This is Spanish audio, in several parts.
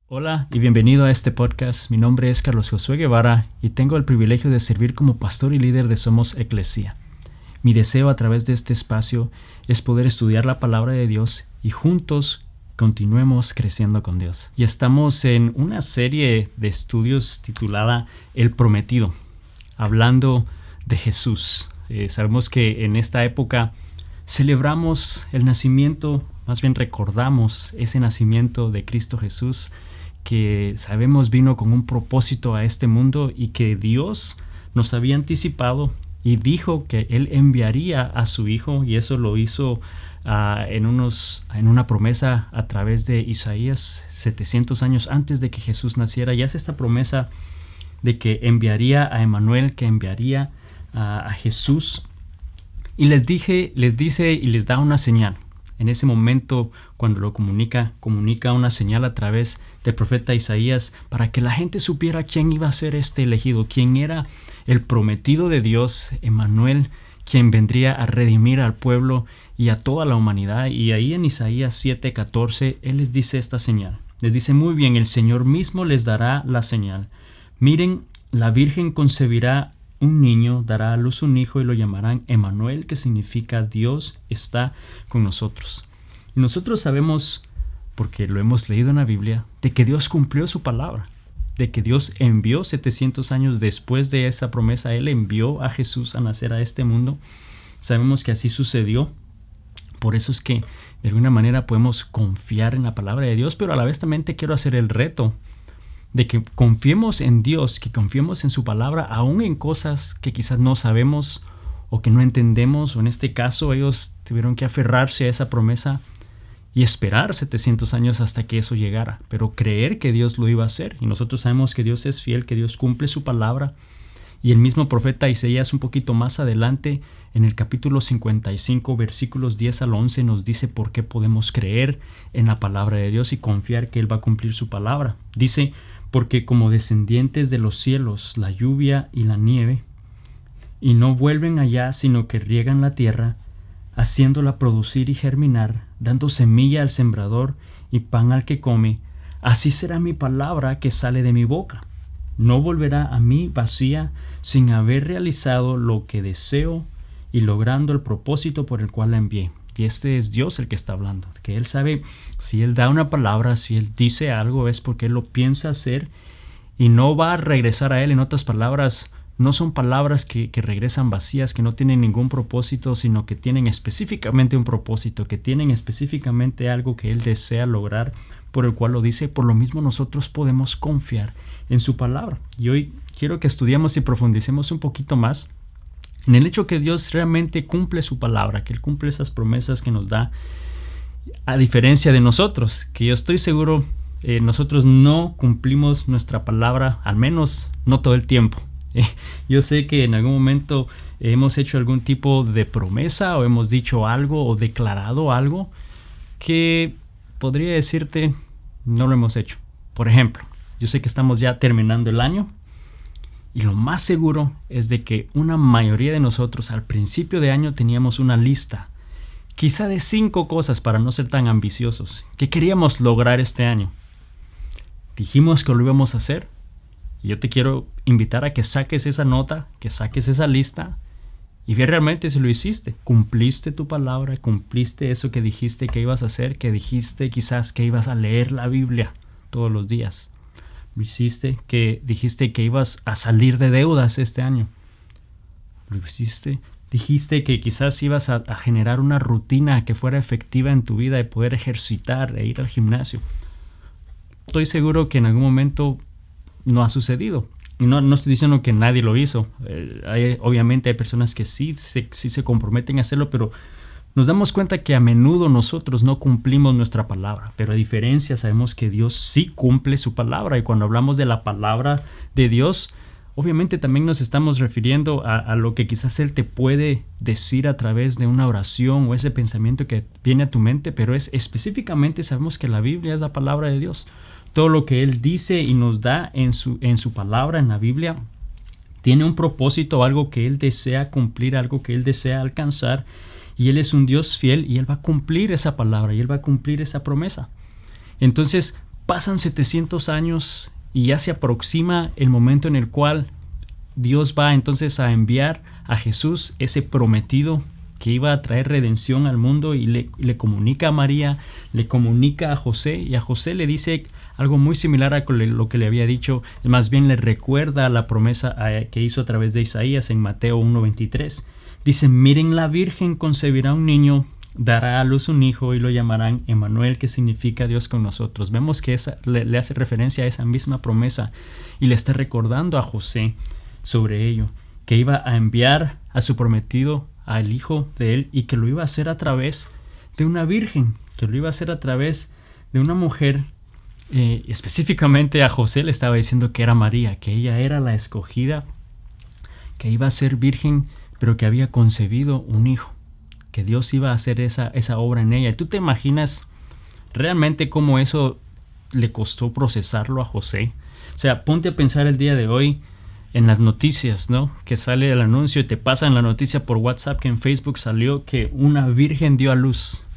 Hola y bienvenido a este podcast. Mi nombre es Carlos Josué Guevara y tengo el privilegio de servir como pastor y líder de Somos Eclesia. Mi deseo a través de este espacio es poder estudiar la palabra de Dios y juntos continuemos creciendo con Dios. Y estamos en una serie de estudios titulada El Prometido, hablando de Jesús. Sabemos que en esta época celebramos el nacimiento, más bien recordamos ese nacimiento de Cristo Jesús, que sabemos vino con un propósito a este mundo y que Dios nos había anticipado y dijo que Él enviaría a su Hijo, y eso lo hizo en una promesa a través de Isaías 700 años antes de que Jesús naciera. Y hace esta promesa de que enviaría a Emmanuel, que enviaría a Jesús, y les dice y les da una señal. En ese momento, cuando lo comunica una señal a través del profeta Isaías para que la gente supiera quién iba a ser este elegido, quién era el prometido de Dios, Emmanuel, quien vendría a redimir al pueblo y a toda la humanidad. Y ahí en Isaías 7:14, Él les dice esta señal. Les dice: muy bien, el Señor mismo les dará la señal. Miren, la Virgen concebirá un niño, dará a luz un hijo y lo llamarán Emmanuel, que significa Dios está con nosotros. Y nosotros sabemos, porque lo hemos leído en la Biblia, de que Dios cumplió su palabra, de que Dios envió 700 años después de esa promesa. Él envió a Jesús a nacer a este mundo. Sabemos que así sucedió. Por eso es que de alguna manera podemos confiar en la palabra de Dios, pero a la vez también te quiero hacer el reto de que confiemos en Dios, que confiemos en su palabra, aún en cosas que quizás no sabemos o que no entendemos. O en este caso, ellos tuvieron que aferrarse a esa promesa y esperar 700 años hasta que eso llegara, pero creer que Dios lo iba a hacer. Y nosotros sabemos que Dios es fiel, que Dios cumple su palabra. Y el mismo profeta Isaías, un poquito más adelante, en el capítulo 55, versículos 10 al 11, nos dice por qué podemos creer en la palabra de Dios y confiar que Él va a cumplir su palabra. Dice: porque como descendientes de los cielos, la lluvia y la nieve, y no vuelven allá, sino que riegan la tierra, haciéndola producir y germinar, dando semilla al sembrador y pan al que come, así será mi palabra que sale de mi boca. No volverá a mí vacía, sin haber realizado lo que deseo y logrando el propósito por el cual la envié. Y este es Dios el que está hablando, que Él sabe, si Él da una palabra, si Él dice algo, es porque Él lo piensa hacer y no va a regresar a Él. En otras palabras, no son palabras que regresan vacías, que no tienen ningún propósito, sino que tienen específicamente un propósito, que tienen específicamente algo que Él desea lograr, por el cual lo dice. Por lo mismo nosotros podemos confiar en su palabra. Y hoy quiero que estudiemos y profundicemos un poquito más en el hecho que Dios realmente cumple su palabra, que Él cumple esas promesas que nos da, a diferencia de nosotros, que yo estoy seguro nosotros no cumplimos nuestra palabra, al menos no todo el tiempo. Yo sé que en algún momento hemos hecho algún tipo de promesa o hemos dicho algo o declarado algo que podría decirte no lo hemos hecho. Por ejemplo, yo sé que estamos ya terminando el año. Y lo más seguro es de que una mayoría de nosotros al principio de año teníamos una lista, quizá de 5 cosas, para no ser tan ambiciosos, que queríamos lograr este año. Dijimos que lo íbamos a hacer. Y yo te quiero invitar a que saques esa nota, que saques esa lista y ve realmente si lo hiciste. Cumpliste tu palabra, cumpliste eso que dijiste que ibas a hacer, que dijiste quizás que ibas a leer la Biblia todos los días. Lo hiciste, que dijiste que ibas a salir de deudas este año. Lo hiciste, dijiste que quizás ibas a generar una rutina que fuera efectiva en tu vida y poder ejercitar e ir al gimnasio. Estoy seguro que en algún momento no ha sucedido. Y no estoy diciendo que nadie lo hizo. Obviamente hay personas que sí se comprometen a hacerlo, pero nos damos cuenta que a menudo nosotros no cumplimos nuestra palabra, pero a diferencia sabemos que Dios sí cumple su palabra. Y cuando hablamos de la palabra de Dios, obviamente también nos estamos refiriendo a lo que quizás Él te puede decir a través de una oración o ese pensamiento que viene a tu mente, pero es específicamente sabemos que la Biblia es la palabra de Dios. Todo lo que Él dice y nos da en su palabra, en la Biblia, tiene un propósito, algo que Él desea cumplir, algo que Él desea alcanzar. Y Él es un Dios fiel y Él va a cumplir esa palabra y Él va a cumplir esa promesa. Entonces, pasan 700 años y ya se aproxima el momento en el cual Dios va entonces a enviar a Jesús, ese prometido que iba a traer redención al mundo, y le comunica a María, le comunica a José, y a José le dice algo muy similar a lo que le había dicho. Más bien le recuerda la promesa que hizo a través de Isaías en Mateo 1:23. Dice: miren, la virgen concebirá un niño, dará a luz un hijo y lo llamarán Emmanuel, que significa Dios con nosotros. Vemos que le hace referencia a esa misma promesa y le está recordando a José sobre ello, que iba a enviar a su prometido, al hijo de él, y que lo iba a hacer a través de una virgen, que lo iba a hacer a través de una mujer. Específicamente a José le estaba diciendo que era María, que ella era la escogida, que iba a ser virgen, pero que había concebido un hijo, que Dios iba a hacer esa obra en ella. ¿Tú te imaginas realmente cómo eso le costó procesarlo a José? O sea, ponte a pensar el día de hoy en las noticias, ¿no? Que sale el anuncio y te pasan la noticia por WhatsApp que en Facebook salió que una virgen dio a luz.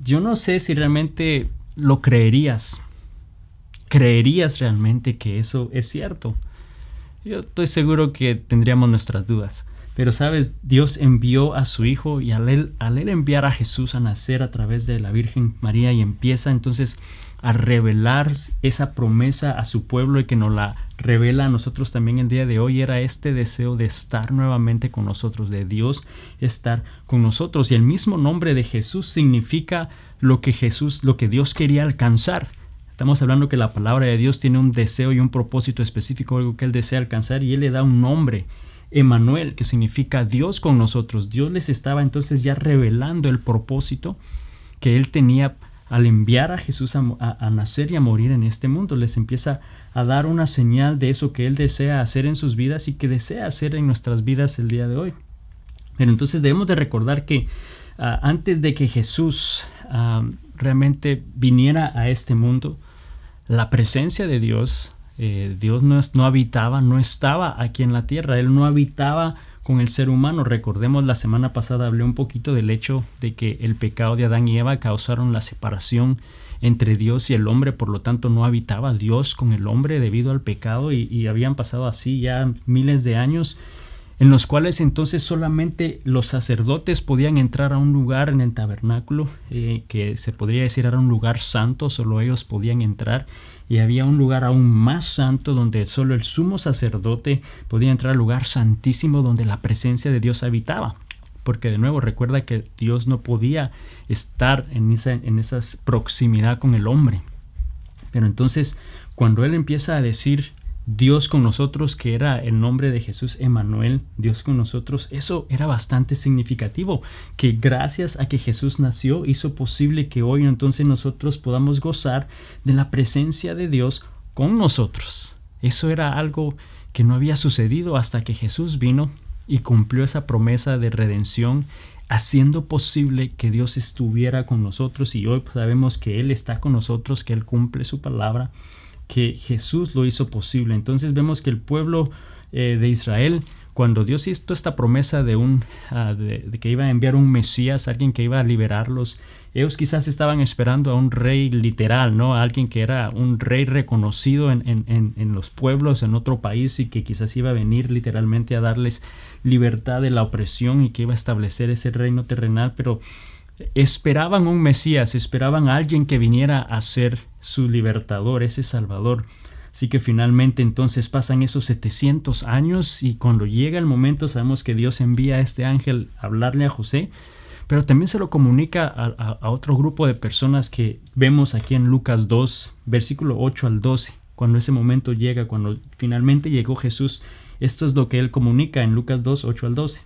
Yo no sé si realmente lo creerías. ¿Creerías realmente que eso es cierto? Yo estoy seguro que tendríamos nuestras dudas. Pero sabes, Dios envió a su hijo, y al él enviar a Jesús a nacer a través de la Virgen María, y empieza entonces a revelar esa promesa a su pueblo, y que nos la revela a nosotros también el día de hoy, era este deseo de estar nuevamente con nosotros, de Dios estar con nosotros. Y el mismo nombre de Jesús significa lo que Dios quería alcanzar. Estamos hablando que la palabra de Dios tiene un deseo y un propósito específico, algo que Él desea alcanzar, y Él le da un nombre, Emmanuel, que significa Dios con nosotros. Dios les estaba entonces ya revelando el propósito que Él tenía al enviar a Jesús a nacer y a morir en este mundo. Les empieza a dar una señal de eso que Él desea hacer en sus vidas y que desea hacer en nuestras vidas el día de hoy. Pero entonces debemos de recordar que antes de que Jesús realmente viniera a este mundo, la presencia de Dios, Dios no estaba aquí en la tierra. Él no habitaba con el ser humano. Recordemos, la semana pasada hablé un poquito del hecho de que el pecado de Adán y Eva causaron la separación entre Dios y el hombre. Por lo tanto, no habitaba Dios con el hombre debido al pecado, y habían pasado así ya miles de años, en los cuales entonces solamente los sacerdotes podían entrar a un lugar en el tabernáculo, que se podría decir era un lugar santo. Solo ellos podían entrar, y había un lugar aún más santo donde solo el sumo sacerdote podía entrar, al lugar santísimo donde la presencia de Dios habitaba. Porque de nuevo recuerda que Dios no podía estar en esa proximidad con el hombre. Pero entonces, cuando Él empieza a decir Dios con nosotros, que era el nombre de Jesús, Emmanuel, Dios con nosotros, eso era bastante significativo, que gracias a que Jesús nació hizo posible que hoy entonces nosotros podamos gozar de la presencia de Dios con nosotros. Eso era algo que no había sucedido hasta que Jesús vino y cumplió esa promesa de redención, haciendo posible que Dios estuviera con nosotros. Y hoy sabemos que Él está con nosotros, que Él cumple su palabra, que Jesús lo hizo posible. Entonces vemos que el pueblo de Israel, cuando Dios hizo esta promesa de que iba a enviar un Mesías, alguien que iba a liberarlos, ellos quizás estaban esperando a un rey literal, ¿no? A alguien que era un rey reconocido en los pueblos, en otro país, y que quizás iba a venir literalmente a darles libertad de la opresión y que iba a establecer ese reino terrenal. Pero esperaban un Mesías, esperaban a alguien que viniera a ser su libertador, ese Salvador. Así que finalmente entonces pasan esos 700 años, y cuando llega el momento sabemos que Dios envía a este ángel a hablarle a José, pero también se lo comunica a otro grupo de personas que vemos aquí en Lucas 2, versículo 8 al 12. Cuando ese momento llega, cuando finalmente llegó Jesús, esto es lo que Él comunica en Lucas 2, 8 al 12.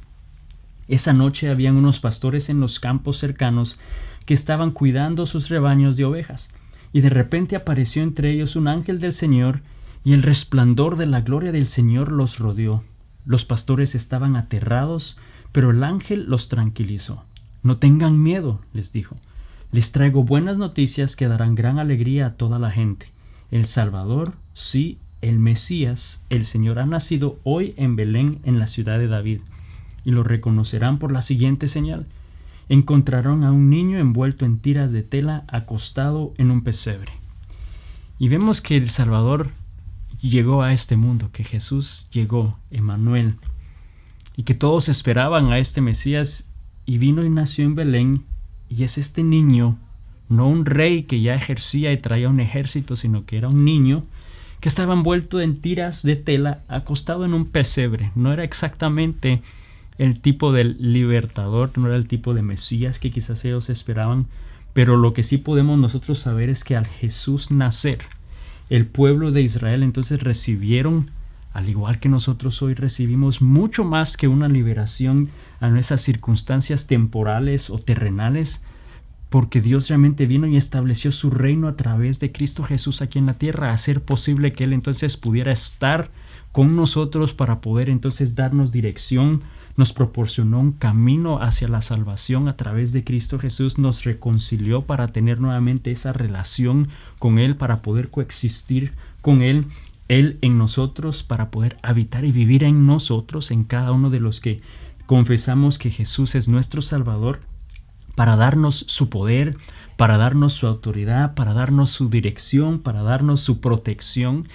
Esa noche habían unos pastores en los campos cercanos que estaban cuidando sus rebaños de ovejas, y de repente apareció entre ellos un ángel del Señor, y el resplandor de la gloria del Señor los rodeó. Los pastores estaban aterrados, pero el ángel los tranquilizó. No tengan miedo, les dijo. Les traigo buenas noticias que darán gran alegría a toda la gente. El Salvador, sí, el Mesías, el Señor, ha nacido hoy en Belén, en la ciudad de David. Y lo reconocerán por la siguiente señal: encontrarán a un niño envuelto en tiras de tela, acostado en un pesebre. Y vemos que el Salvador llegó a este mundo, que Jesús llegó, Emmanuel, y que todos esperaban a este Mesías, y vino y nació en Belén, y es este niño, no un rey que ya ejercía y traía un ejército, sino que era un niño que estaba envuelto en tiras de tela, acostado en un pesebre. No era exactamente el tipo de libertador, no era el tipo de Mesías que quizás ellos esperaban, pero lo que sí podemos nosotros saber es que al Jesús nacer, el pueblo de Israel entonces recibieron, al igual que nosotros hoy recibimos, mucho más que una liberación a nuestras circunstancias temporales o terrenales, porque Dios realmente vino y estableció su reino a través de Cristo Jesús aquí en la tierra, a hacer posible que Él entonces pudiera estar con nosotros para poder entonces darnos dirección. Nos proporcionó un camino hacia la salvación a través de Cristo Jesús, nos reconcilió para tener nuevamente esa relación con Él, para poder coexistir con Él en nosotros, para poder habitar y vivir en nosotros, en cada uno de los que confesamos que Jesús es nuestro Salvador, para darnos su poder, para darnos su autoridad, para darnos su dirección, para darnos su protección.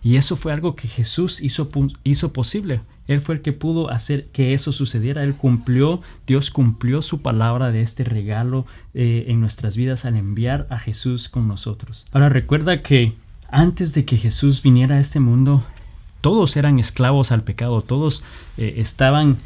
Y eso fue algo que Jesús hizo posible. Él fue el que pudo hacer que eso sucediera. Dios cumplió su palabra de este regalo en nuestras vidas al enviar a Jesús con nosotros. Ahora recuerda que antes de que Jesús viniera a este mundo, todos eran esclavos al pecado, todos estaban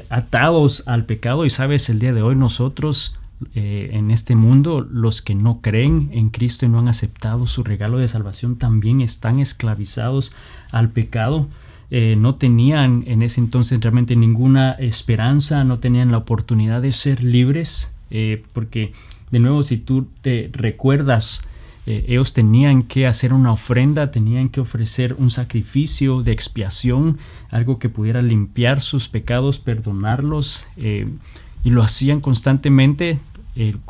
atados al pecado. Y sabes, el día de hoy nosotros en este mundo, los que no creen en Cristo y no han aceptado su regalo de salvación, también están esclavizados al pecado. No tenían en ese entonces realmente ninguna esperanza, no tenían la oportunidad de ser libres, porque de nuevo, si tú te recuerdas, ellos tenían que hacer una ofrenda, tenían que ofrecer un sacrificio de expiación, algo que pudiera limpiar sus pecados, perdonarlos, y lo hacían constantemente.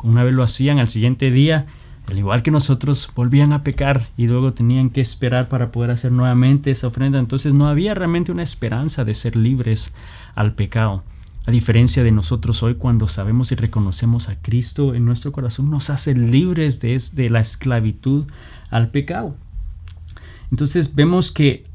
Una vez lo hacían, al siguiente día, al igual que nosotros, volvían a pecar y luego tenían que esperar para poder hacer nuevamente esa ofrenda. Entonces no había realmente una esperanza de ser libres al pecado. A diferencia de nosotros hoy, cuando sabemos y reconocemos a Cristo en nuestro corazón, nos hace libres de la esclavitud al pecado. Entonces vemos que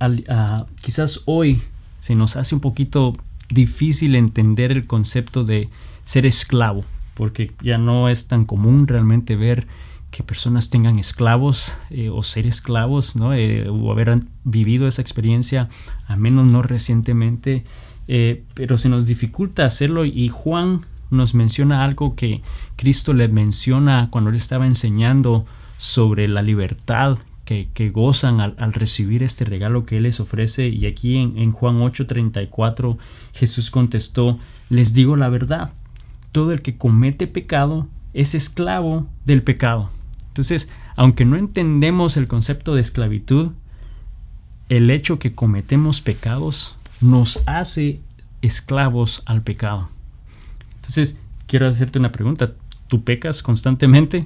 quizás hoy se nos hace un poquito difícil entender el concepto de ser esclavo, porque ya no es tan común realmente ver que personas tengan esclavos o ser esclavos, ¿no? O haber vivido esa experiencia, al menos no recientemente. Pero se nos dificulta hacerlo, y Juan nos menciona algo que Cristo le menciona cuando él estaba enseñando sobre la libertad que gozan al recibir este regalo que él les ofrece. Y aquí en Juan 8:34 Jesús contestó: les digo la verdad, todo el que comete pecado es esclavo del pecado. Entonces, aunque no entendemos el concepto de esclavitud, el hecho que cometemos pecados nos hace esclavos al pecado. Entonces, quiero hacerte una pregunta. ¿Tú pecas constantemente?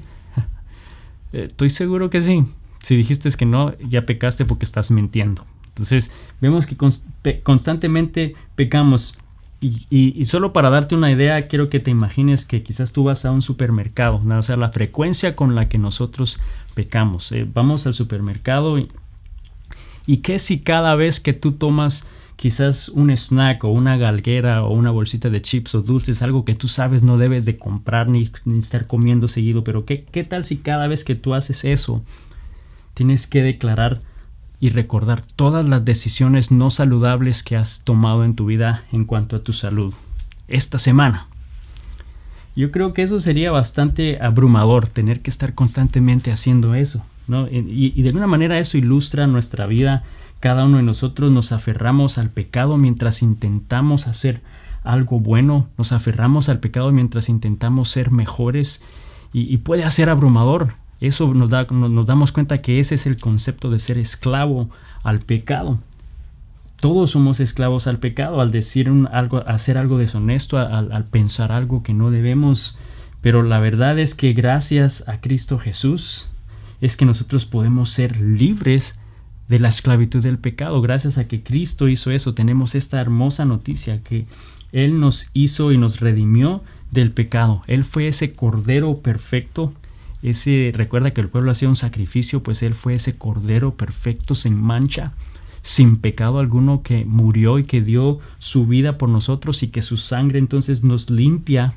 Estoy seguro que sí. Si dijiste que no, ya pecaste porque estás mintiendo. Entonces, vemos que constantemente pecamos. Y solo para darte una idea, quiero que te imagines que quizás tú vas a un supermercado, ¿no? O sea, la frecuencia con la que nosotros pecamos. Vamos al supermercado y ¿qué si cada vez que tú tomas quizás un snack o una galguera o una bolsita de chips o dulces, algo que tú sabes no debes de comprar ni estar comiendo seguido, pero ¿qué tal si cada vez que tú haces eso tienes que declarar y recordar todas las decisiones no saludables que has tomado en tu vida en cuanto a tu salud esta semana? Yo creo que eso sería bastante abrumador, tener que estar constantemente haciendo eso, ¿no? Y de alguna manera eso ilustra nuestra vida. Cada uno de nosotros nos aferramos al pecado mientras intentamos hacer algo bueno, nos aferramos al pecado mientras intentamos ser mejores, y puede ser abrumador. Eso nos damos cuenta que ese es el concepto de ser esclavo al pecado. Todos somos esclavos al pecado al decir hacer algo deshonesto, al pensar algo que no debemos. Pero la verdad es que gracias a Cristo Jesús es que nosotros podemos ser libres de la esclavitud del pecado. Gracias a que Cristo hizo eso, tenemos esta hermosa noticia que Él nos hizo y nos redimió del pecado. Él fue ese cordero perfecto, Recuerda que el pueblo hacía un sacrificio, pues Él fue ese cordero perfecto, sin mancha, sin pecado alguno, que murió y que dio su vida por nosotros, y que su sangre entonces nos limpia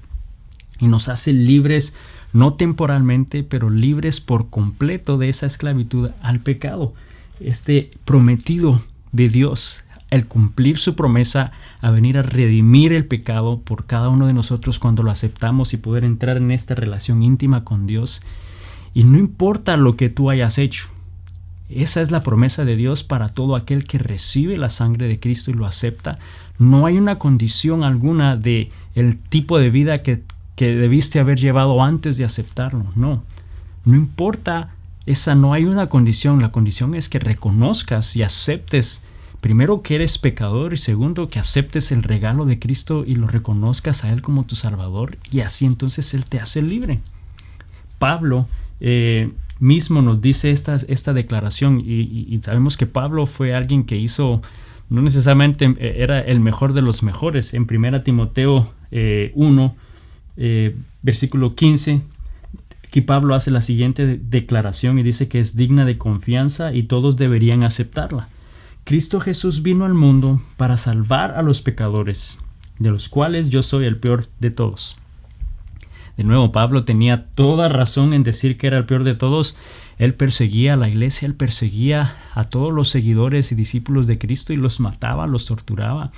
y nos hace libres, no temporalmente, pero libres por completo de esa esclavitud al pecado. Este prometido de Dios, el cumplir su promesa a venir a redimir el pecado por cada uno de nosotros cuando lo aceptamos y poder entrar en esta relación íntima con Dios. Y no importa lo que tú hayas hecho, esa es la promesa de Dios para todo aquel que recibe la sangre de Cristo y lo acepta. No hay una condición alguna de el tipo de vida que debiste haber llevado antes de aceptarlo. No importa, no hay una condición. La condición es que reconozcas y aceptes, primero, que eres pecador, y segundo, que aceptes el regalo de Cristo y lo reconozcas a Él como tu Salvador, y así entonces Él te hace libre. Pablo mismo nos dice esta declaración, y sabemos que Pablo fue alguien que hizo, no necesariamente era el mejor de los mejores. En 1 Timoteo 1, versículo 15, aquí Pablo hace la siguiente declaración y dice que es digna de confianza y todos deberían aceptarla. Cristo Jesús vino al mundo para salvar a los pecadores, de los cuales yo soy el peor de todos. De nuevo, Pablo tenía toda razón en decir que era el peor de todos. Él perseguía a la iglesia, él perseguía a todos los seguidores y discípulos de Cristo y los mataba, los torturaba.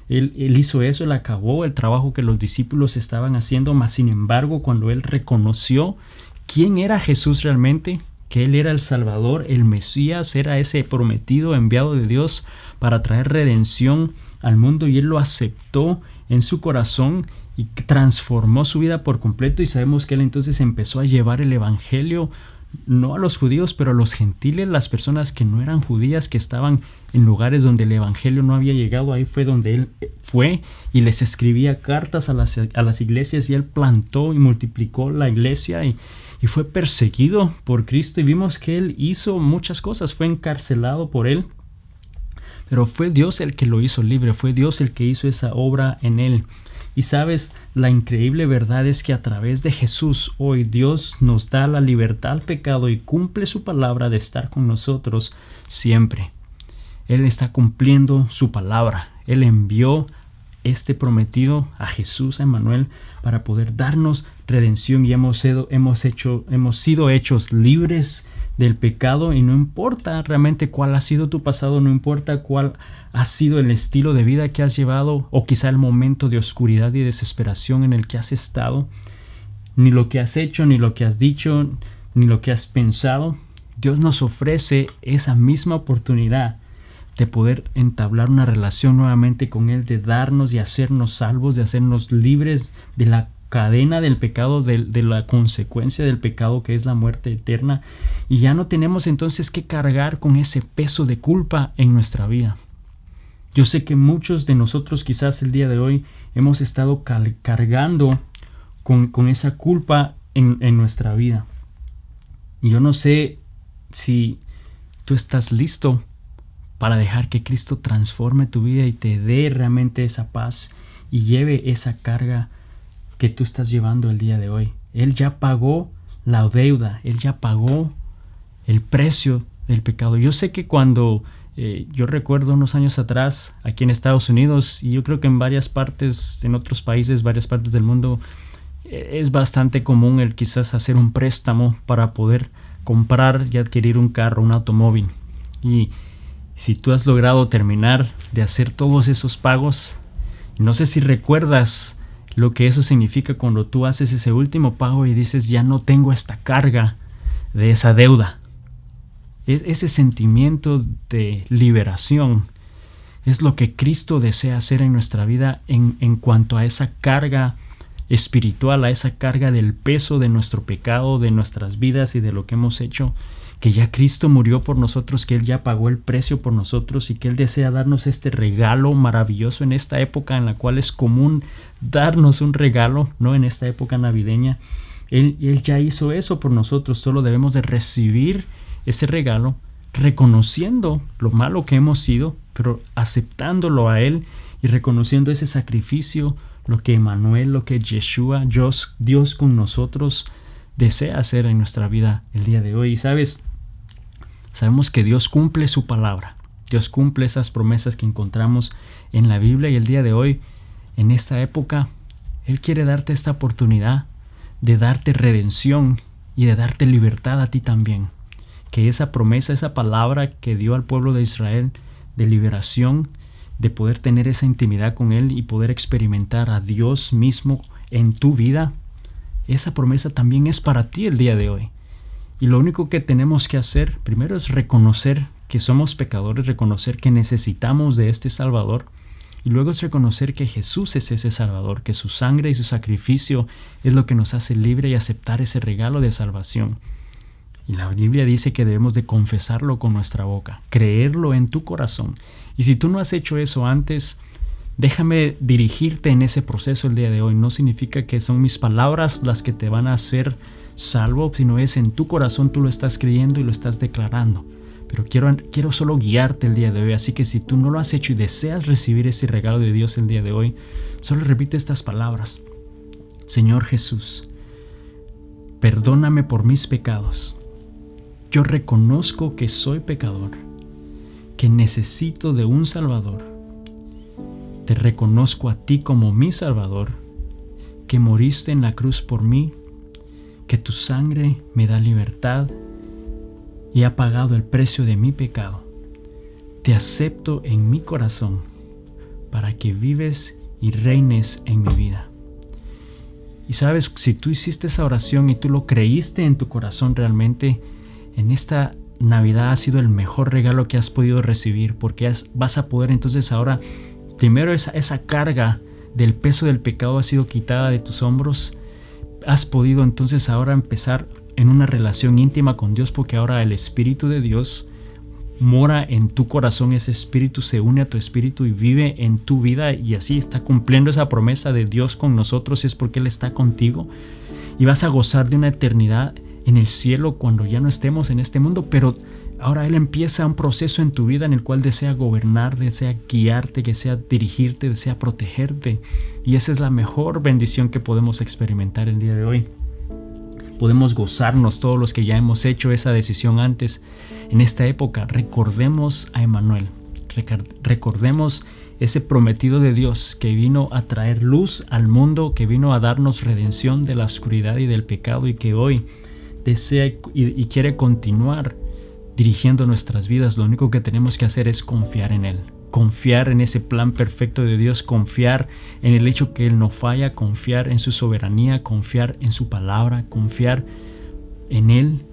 Él hizo eso, él acabó el trabajo que los discípulos estaban haciendo, mas sin embargo, cuando él reconoció quién era Jesús realmente, que Él era el Salvador, el Mesías, era ese prometido enviado de Dios para traer redención al mundo, y Él lo aceptó en su corazón y transformó su vida por completo. Y sabemos que Él entonces empezó a llevar el evangelio no a los judíos, pero a los gentiles, las personas que no eran judías, que estaban en lugares donde el evangelio no había llegado. Ahí fue donde Él fue y les escribía cartas a las iglesias, y Él plantó y multiplicó la iglesia y fue perseguido por Cristo, y vimos que Él hizo muchas cosas. Fue encarcelado por Él, pero fue Dios el que lo hizo libre, fue Dios el que hizo esa obra en Él. Y sabes, la increíble verdad es que a través de Jesús hoy Dios nos da la libertad al pecado y cumple su palabra de estar con nosotros siempre. Él está cumpliendo su palabra. Él envió este prometido a Jesús, a Emmanuel, para poder darnos redención, y hemos sido hechos libres del pecado. Y no importa realmente cuál ha sido tu pasado, no importa cuál ha sido el estilo de vida que has llevado, o quizá el momento de oscuridad y desesperación en el que has estado, ni lo que has hecho, ni lo que has dicho, ni lo que has pensado, Dios nos ofrece esa misma oportunidad de poder entablar una relación nuevamente con Él, de darnos y hacernos salvos, de hacernos libres de la cadena del pecado, de la consecuencia del pecado, que es la muerte eterna. Y ya no tenemos entonces que cargar con ese peso de culpa en nuestra vida. Yo sé que muchos de nosotros quizás el día de hoy hemos estado cargando con esa culpa en nuestra vida. Y yo no sé si tú estás listo para dejar que Cristo transforme tu vida y te dé realmente esa paz y lleve esa carga que tú estás llevando el día de hoy. Él ya pagó la deuda, Él ya pagó el precio del pecado. Yo sé que cuando yo recuerdo unos años atrás aquí en Estados Unidos, y yo creo que en varias partes, en otros países, varias partes del mundo, es bastante común el quizás hacer un préstamo para poder comprar y adquirir un carro, un automóvil. Y si tú has logrado terminar de hacer todos esos pagos, no sé si recuerdas lo que eso significa cuando tú haces ese último pago y dices, ya no tengo esta carga de esa deuda. Ese sentimiento de liberación es lo que Cristo desea hacer en nuestra vida en cuanto a esa carga espiritual, a esa carga del peso de nuestro pecado, de nuestras vidas y de lo que hemos hecho, que ya Cristo murió por nosotros, que Él ya pagó el precio por nosotros, y que Él desea darnos este regalo maravilloso en esta época en la cual es común darnos un regalo, ¿no? En esta época navideña. Él ya hizo eso por nosotros, solo debemos de recibir ese regalo, reconociendo lo malo que hemos sido, pero aceptándolo a Él y reconociendo ese sacrificio, lo que Emmanuel, lo que Yeshua, Dios con nosotros, desea hacer en nuestra vida el día de hoy. Y sabemos que Dios cumple su palabra. Dios cumple esas promesas que encontramos en la Biblia, y el día de hoy, en esta época, Él quiere darte esta oportunidad de darte redención y de darte libertad a ti también. Que esa promesa, esa palabra que dio al pueblo de Israel de liberación, de poder tener esa intimidad con Él y poder experimentar a Dios mismo en tu vida, esa promesa también es para ti el día de hoy. Y lo único que tenemos que hacer primero es reconocer que somos pecadores, reconocer que necesitamos de este Salvador, y luego es reconocer que Jesús es ese Salvador, que su sangre y su sacrificio es lo que nos hace libre y aceptar ese regalo de salvación. Y la Biblia dice que debemos de confesarlo con nuestra boca, creerlo en tu corazón. Y si tú no has hecho eso antes, déjame dirigirte en ese proceso el día de hoy. No significa que son mis palabras las que te van a hacer salvo, sino es en tu corazón, tú lo estás creyendo y lo estás declarando. Pero quiero solo guiarte el día de hoy, así que si tú no lo has hecho y deseas recibir ese regalo de Dios el día de hoy, solo repite estas palabras. Señor Jesús, perdóname por mis pecados. Yo reconozco que soy pecador, que necesito de un Salvador. Te reconozco a ti como mi Salvador, que moriste en la cruz por mí, que tu sangre me da libertad y ha pagado el precio de mi pecado. Te acepto en mi corazón para que vives y reines en mi vida. Y sabes, si tú hiciste esa oración y tú lo creíste en tu corazón realmente, en esta Navidad ha sido el mejor regalo que has podido recibir, porque vas a poder entonces ahora, primero esa carga del peso del pecado ha sido quitada de tus hombros. Has podido entonces ahora empezar en una relación íntima con Dios, porque ahora el Espíritu de Dios mora en tu corazón. Ese Espíritu se une a tu espíritu y vive en tu vida, y así está cumpliendo esa promesa de Dios con nosotros. Es porque Él está contigo y vas a gozar de una eternidad en el cielo cuando ya no estemos en este mundo. Pero ahora Él empieza un proceso en tu vida en el cual desea gobernar, desea guiarte, desea dirigirte, desea protegerte, y esa es la mejor bendición que podemos experimentar el día de hoy. Podemos gozarnos todos los que ya hemos hecho esa decisión antes. En esta época recordemos a Emmanuel, recordemos ese prometido de Dios que vino a traer luz al mundo, que vino a darnos redención de la oscuridad y del pecado, y que hoy desea y quiere continuar dirigiendo nuestras vidas. Lo único que tenemos que hacer es confiar en Él, confiar en ese plan perfecto de Dios, confiar en el hecho que Él no falla, confiar en su soberanía, confiar en su palabra, confiar en Él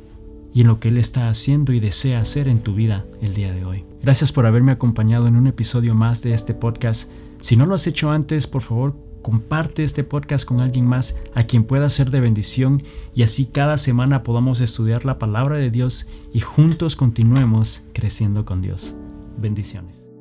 y en lo que Él está haciendo y desea hacer en tu vida el día de hoy. Gracias por haberme acompañado en un episodio más de este podcast. Si no lo has hecho antes, por favor, comparte este podcast con alguien más a quien pueda ser de bendición, y así cada semana podamos estudiar la palabra de Dios y juntos continuemos creciendo con Dios. Bendiciones.